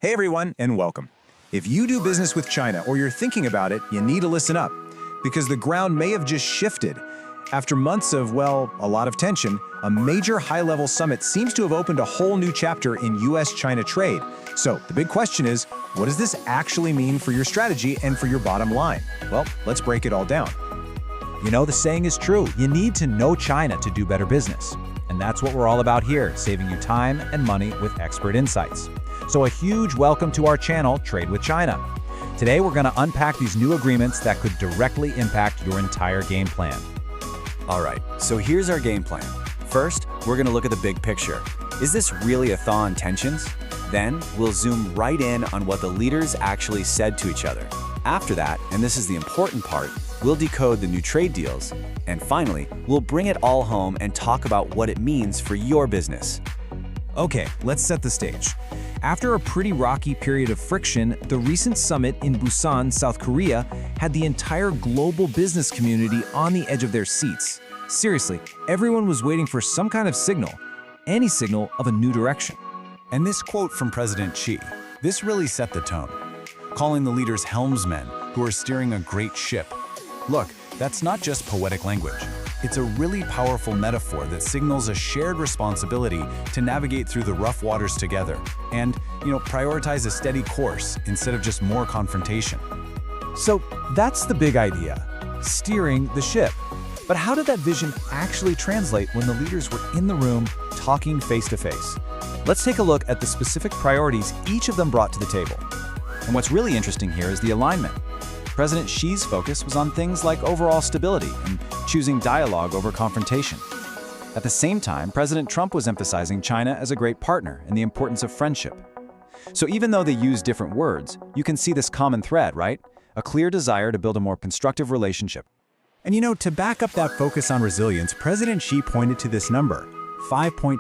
Hey everyone, and welcome. If you do business with China or you're thinking about it, you need to listen up, because the ground may have just shifted. After months of, well, a lot of tension, a major high-level summit seems to have opened a whole new chapter in US-China trade. So the big question is, what does this actually mean for your strategy and for your bottom line? Well, let's break it all down. You know, the saying is true. You need to know China to do better business. And that's what we're all about here, saving you time and money with expert insights. So a huge welcome to our channel, Trade with China. Today, we're going to unpack these new agreements that could directly impact your entire game plan. All right, so here's our game plan. First, we're going to look at the big picture. Is this really a thaw in tensions? Then, we'll zoom right in on what the leaders actually said to each other. After that, and this is the important part, we'll decode the new trade deals. And finally, we'll bring it all home and talk about what it means for your business. Okay, let's set the stage. After a pretty rocky period of friction, the recent summit in Busan, South Korea, had the entire global business community on the edge of their seats. Seriously, everyone was waiting for some kind of signal, any signal of a new direction. And this quote from President Xi, this really set the tone, calling the leaders helmsmen who are steering a great ship. Look, that's not just poetic language. It's a really powerful metaphor that signals a shared responsibility to navigate through the rough waters together and, prioritize a steady course instead of just more confrontation. So that's the big idea, steering the ship. But how did that vision actually translate when the leaders were in the room talking face to face? Let's take a look at the specific priorities each of them brought to the table. And what's really interesting here is the alignment. President Xi's focus was on things like overall stability and choosing dialogue over confrontation. At the same time, President Trump was emphasizing China as a great partner and the importance of friendship. So even though they use different words, you can see this common thread, right? A clear desire to build a more constructive relationship. And to back up that focus on resilience, President Xi pointed to this number, 5.2%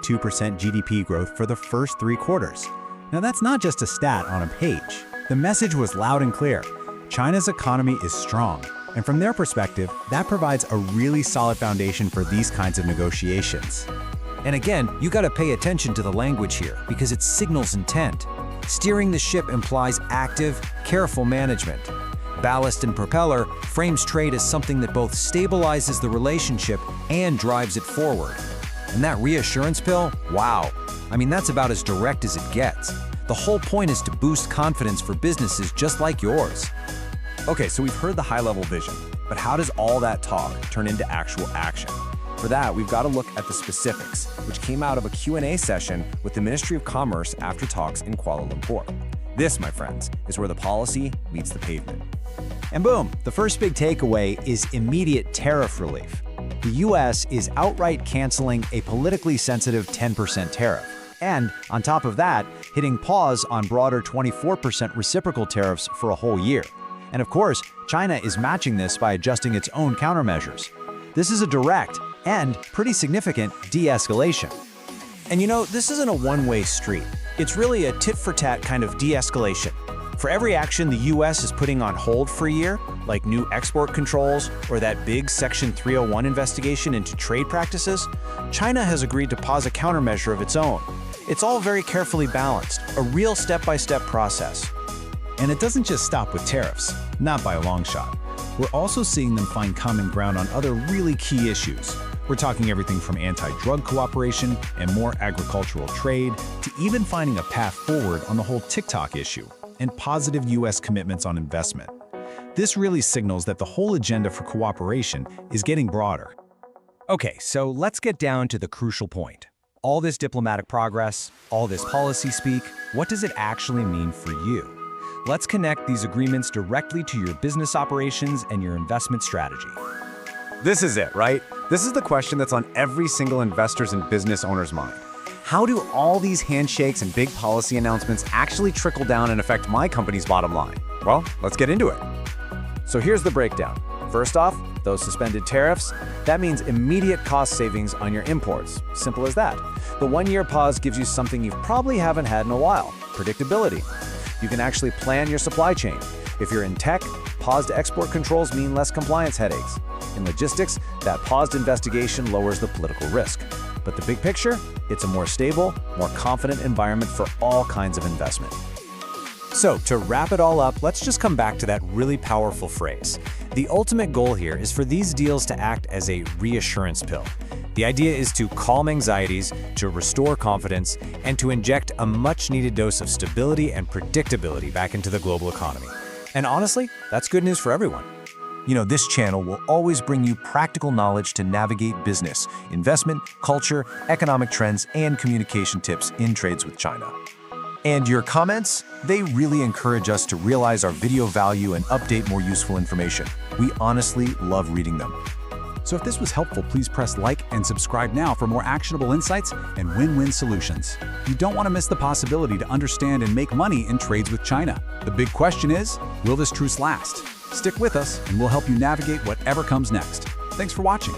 GDP growth for the first 3 quarters. Now that's not just a stat on a page. The message was loud and clear. China's economy is strong, and from their perspective, that provides a really solid foundation for these kinds of negotiations. And again, you gotta pay attention to the language here, because it signals intent. Steering the ship implies active, careful management. Ballast and propeller frames trade as something that both stabilizes the relationship and drives it forward. And that reassurance pill, wow. I mean, that's about as direct as it gets. The whole point is to boost confidence for businesses just like yours. Okay, so we've heard the high-level vision, but how does all that talk turn into actual action? For that, we've got to look at the specifics, which came out of a Q&A session with the Ministry of Commerce after talks in Kuala Lumpur. This, my friends, is where the policy meets the pavement. And boom, the first big takeaway is immediate tariff relief. The US is outright canceling a politically sensitive 10% tariff. And on top of that, hitting pause on broader 24% reciprocal tariffs for a whole year. And of course, China is matching this by adjusting its own countermeasures. This is a direct and pretty significant de-escalation. And this isn't a one-way street. It's really a tit-for-tat kind of de-escalation. For every action the US is putting on hold for a year, like new export controls or that big Section 301 investigation into trade practices, China has agreed to pause a countermeasure of its own. It's all very carefully balanced, a real step-by-step process. And it doesn't just stop with tariffs, not by a long shot. We're also seeing them find common ground on other really key issues. We're talking everything from anti-drug cooperation and more agricultural trade, to even finding a path forward on the whole TikTok issue and positive US commitments on investment. This really signals that the whole agenda for cooperation is getting broader. Okay, so let's get down to the crucial point. All this diplomatic progress, all this policy speak, what does it actually mean for you? Let's connect these agreements directly to your business operations and your investment strategy. This is it, right? This is the question that's on every single investor's and business owner's mind. How do all these handshakes and big policy announcements actually trickle down and affect my company's bottom line? Well, let's get into it. So here's the breakdown. First off, those suspended tariffs, that means immediate cost savings on your imports. Simple as that. The 1-year pause gives you something you probably haven't had in a while, predictability. You can actually plan your supply chain. If you're in tech, paused export controls mean less compliance headaches. In logistics, that paused investigation lowers the political risk. But the big picture, it's a more stable, more confident environment for all kinds of investment. So, to wrap it all up, let's just come back to that really powerful phrase. The ultimate goal here is for these deals to act as a reassurance pill. The idea is to calm anxieties, to restore confidence, and to inject a much-needed dose of stability and predictability back into the global economy. And honestly, that's good news for everyone. You know, this channel will always bring you practical knowledge to navigate business, investment, culture, economic trends, and communication tips in trades with China. And your comments? They really encourage us to realize our video value and update more useful information. We honestly love reading them. So if this was helpful, please press like and subscribe now for more actionable insights and win-win solutions. You don't want to miss the possibility to understand and make money in trades with China. The big question is, will this truce last? Stick with us and we'll help you navigate whatever comes next. Thanks for watching.